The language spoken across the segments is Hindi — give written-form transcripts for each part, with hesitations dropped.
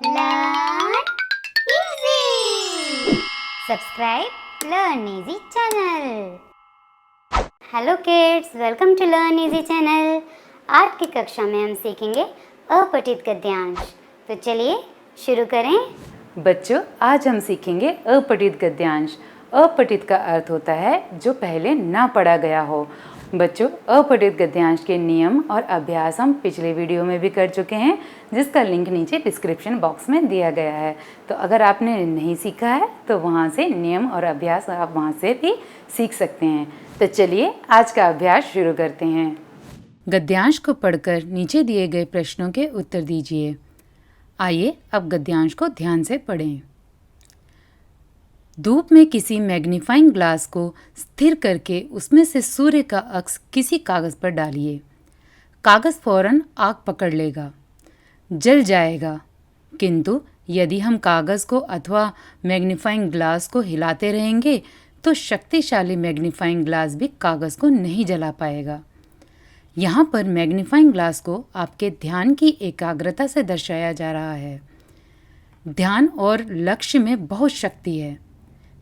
Learn easy. Subscribe Learn Easy channel. Hello kids, welcome to Learn Easy channel. आज की कक्षा में हम सीखेंगे अपठित गद्यांश। तो चलिए शुरू करें। बच्चों, आज हम सीखेंगे अपठित गद्यांश। अपठित का अर्थ होता है जो पहले ना पढ़ा गया हो। बच्चों, अपठित गद्यांश के नियम और अभ्यास हम पिछले वीडियो में भी कर चुके हैं, जिसका लिंक नीचे डिस्क्रिप्शन बॉक्स में दिया गया है। तो अगर आपने नहीं सीखा है तो वहाँ से नियम और अभ्यास आप वहाँ से भी सीख सकते हैं। तो चलिए आज का अभ्यास शुरू करते हैं। गद्यांश को पढ़कर नीचे दिए गए प्रश्नों के उत्तर दीजिए। आइए अब गद्यांश को ध्यान से पढ़ें। धूप में किसी मैग्नीफाइंग ग्लास को स्थिर करके उसमें से सूर्य का अक्स किसी कागज पर डालिए। कागज फौरन आग पकड़ लेगा, जल जाएगा, किंतु यदि हम कागज को अथवा मैग्नीफाइंग ग्लास को हिलाते रहेंगे तो शक्तिशाली मैग्नीफाइंग ग्लास भी कागज को नहीं जला पाएगा। यहाँ पर मैग्नीफाइंग ग्लास को आपके ध्यान की एकाग्रता से दर्शाया जा रहा है। ध्यान और लक्ष्य में बहुत शक्ति है।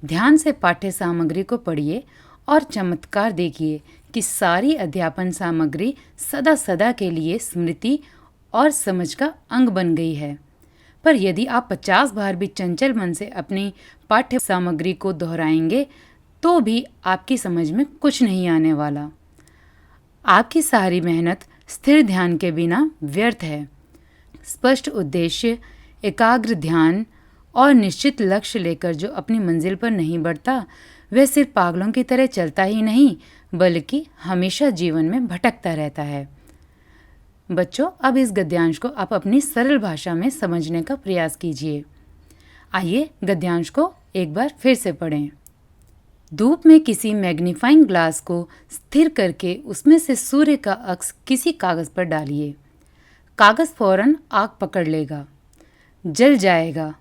ध्यान से पाठ्य सामग्री को पढ़िए और चमत्कार देखिए कि सारी अध्यापन सामग्री सदा सदा के लिए स्मृति और समझ का अंग बन गई है। पर यदि आप 50 बार भी चंचल मन से अपनी पाठ्य सामग्री को दोहराएंगे तो भी आपकी समझ में कुछ नहीं आने वाला। आपकी सारी मेहनत स्थिर ध्यान के बिना व्यर्थ है। स्पष्ट उद्देश्य, एकाग्र ध्यान और निश्चित लक्ष्य लेकर जो अपनी मंजिल पर नहीं बढ़ता, वह सिर्फ पागलों की तरह चलता ही नहीं बल्कि हमेशा जीवन में भटकता रहता है। बच्चों, अब इस गद्यांश को आप अपनी सरल भाषा में समझने का प्रयास कीजिए। आइए गद्यांश को एक बार फिर से पढ़ें। धूप में किसी मैग्नीफाइंग ग्लास को स्थिर करके उसमें से सूर्य का अक्स किसी कागज पर डालिए। कागज फौरन आग पकड़ लेगा, जल जाएगा,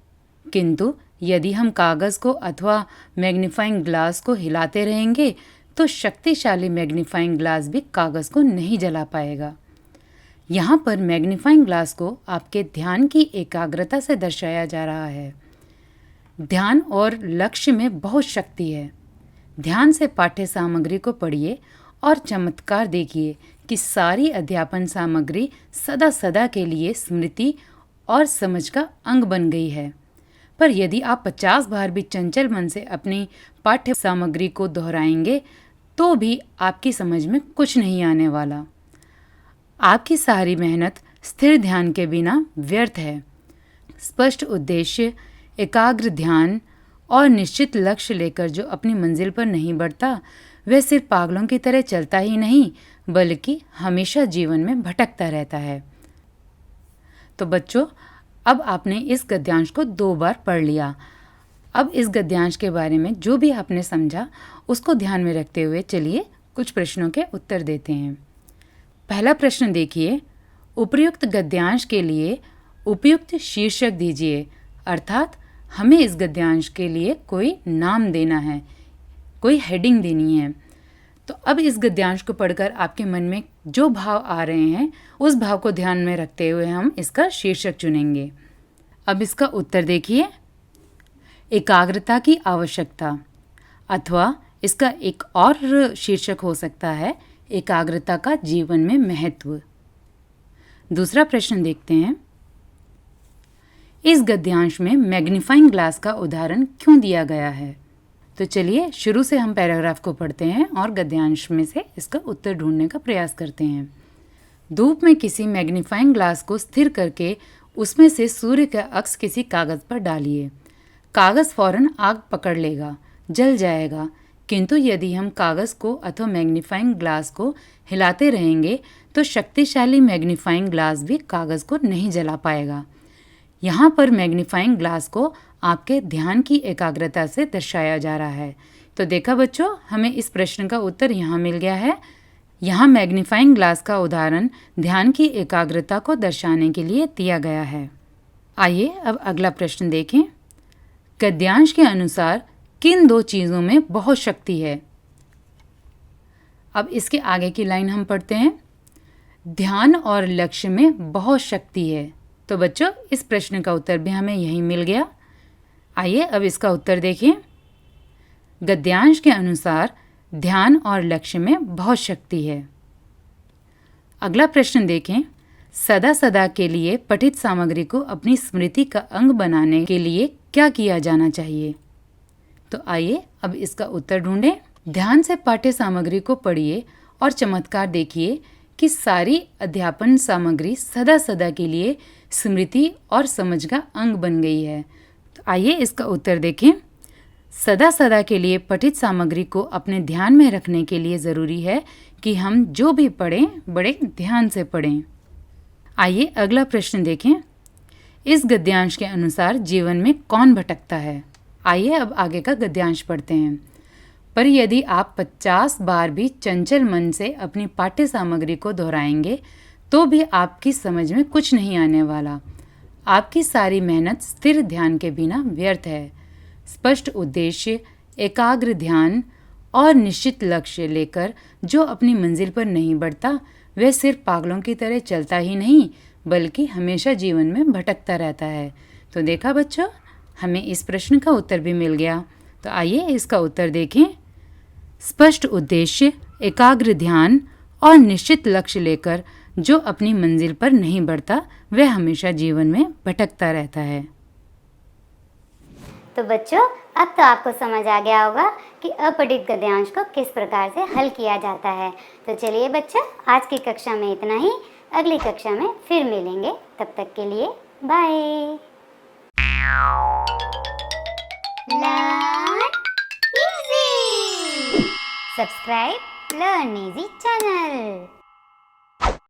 किंतु यदि हम कागज को अथवा मैग्नीफाइंग ग्लास को हिलाते रहेंगे तो शक्तिशाली मैग्नीफाइंग ग्लास भी कागज को नहीं जला पाएगा। यहाँ पर मैग्नीफाइंग ग्लास को आपके ध्यान की एकाग्रता से दर्शाया जा रहा है। ध्यान और लक्ष्य में बहुत शक्ति है। ध्यान से पाठ्य सामग्री को पढ़िए और चमत्कार देखिए कि सारी अध्यापन सामग्री सदा सदा के लिए स्मृति और समझ का अंग बन गई है। पर यदि आप 50 बार भी चंचल मन से अपनी पाठ्य सामग्री को दोहराएंगे तो भी आपकी समझ में कुछ नहीं आने वाला। आपकी सारी मेहनत स्थिर ध्यान के बिना व्यर्थ है। स्पष्ट उद्देश्य, एकाग्र ध्यान और निश्चित लक्ष्य लेकर जो अपनी मंजिल पर नहीं बढ़ता, वह सिर्फ पागलों की तरह चलता ही नहीं बल्कि हमेशा जीवन में भटकता रहता है। तो बच्चों, अब आपने इस गद्यांश को 2 बार पढ़ लिया। अब इस गद्यांश के बारे में जो भी आपने समझा उसको ध्यान में रखते हुए चलिए कुछ प्रश्नों के उत्तर देते हैं। पहला प्रश्न देखिए, उपर्युक्त गद्यांश के लिए उपयुक्त शीर्षक दीजिए। अर्थात हमें इस गद्यांश के लिए कोई नाम देना है, कोई हेडिंग देनी है। तो अब इस गद्यांश को पढ़कर आपके मन में जो भाव आ रहे हैं उस भाव को ध्यान में रखते हुए हम इसका शीर्षक चुनेंगे। अब इसका उत्तर देखिए, एकाग्रता की आवश्यकता, अथवा इसका एक और शीर्षक हो सकता है एकाग्रता का जीवन में महत्व। दूसरा प्रश्न देखते हैं, इस गद्यांश में मैग्नीफाइंग ग्लास का उदाहरण क्यों दिया गया है? तो चलिए शुरू से हम पैराग्राफ को पढ़ते हैं और गद्यांश में से इसका उत्तर ढूंढने का प्रयास करते हैं। धूप में किसी मैग्नीफाइंग ग्लास को स्थिर करके उसमें से सूर्य का अक्स किसी कागज पर डालिए। कागज फौरन आग पकड़ लेगा, जल जाएगा, किंतु यदि हम कागज को अथवा मैग्नीफाइंग ग्लास को हिलाते रहेंगे तो शक्तिशाली मैग्नीफाइंग ग्लास भी कागज को नहीं जला पाएगा। यहाँ पर मैग्नीफाइंग ग्लास को आपके ध्यान की एकाग्रता से दर्शाया जा रहा है। तो देखा बच्चों, हमें इस प्रश्न का उत्तर यहाँ मिल गया है। यहाँ मैग्नीफाइंग ग्लास का उदाहरण ध्यान की एकाग्रता को दर्शाने के लिए दिया गया है। आइए अब अगला प्रश्न देखें। गद्यांश के अनुसार किन 2 चीज़ों में बहुत शक्ति है? अब इसके आगे की लाइन हम पढ़ते हैं। ध्यान और लक्ष्य में बहुत शक्ति है। तो बच्चों, इस प्रश्न का उत्तर भी हमें यहीं मिल गया। आइए अब इसका उत्तर देखें। गद्यांश के अनुसार ध्यान और लक्ष्य में बहुत शक्ति है। अगला प्रश्न देखें। सदा सदा के लिए पठित सामग्री को अपनी स्मृति का अंग बनाने के लिए क्या किया जाना चाहिए? तो आइए अब इसका उत्तर ढूंढें। ध्यान से पाठ्य सामग्री को पढ़िए और चमत्कार देखिए कि सारी अध्यापन सामग्री सदा सदा के लिए स्मृति और समझ का अंग बन गई है। तो आइए इसका उत्तर देखें। सदा सदा के लिए पठित सामग्री को अपने ध्यान में रखने के लिए ज़रूरी है कि हम जो भी पढ़ें बड़े ध्यान से पढ़ें। आइए अगला प्रश्न देखें। इस गद्यांश के अनुसार जीवन में कौन भटकता है? आइए अब आगे का गद्यांश पढ़ते हैं। पर यदि आप 50 बार भी चंचल मन से अपनी पाठ्य सामग्री को दोहराएंगे तो भी आपकी समझ में कुछ नहीं आने वाला। आपकी सारी मेहनत स्थिर ध्यान के बिना व्यर्थ है। स्पष्ट उद्देश्य, एकाग्र ध्यान और निश्चित लक्ष्य लेकर जो अपनी मंजिल पर नहीं बढ़ता वह सिर्फ पागलों की तरह चलता ही नहीं बल्कि हमेशा जीवन में भटकता रहता है। तो देखा बच्चों, हमें इस प्रश्न का उत्तर भी मिल गया। तो आइए इसका उत्तर देखें। स्पष्ट उद्देश्य, एकाग्र ध्यान और निश्चित लक्ष्य लेकर जो अपनी मंजिल पर नहीं बढ़ता वह हमेशा जीवन में भटकता रहता है। तो बच्चों, अब तो आपको समझ आ गया होगा कि अपठित गद्यांश को किस प्रकार से हल किया जाता है। तो चलिए बच्चों, आज की कक्षा में इतना ही। अगली कक्षा में फिर मिलेंगे। तब तक के लिए bye. Learn easy. Subscribe Learn Easy channel.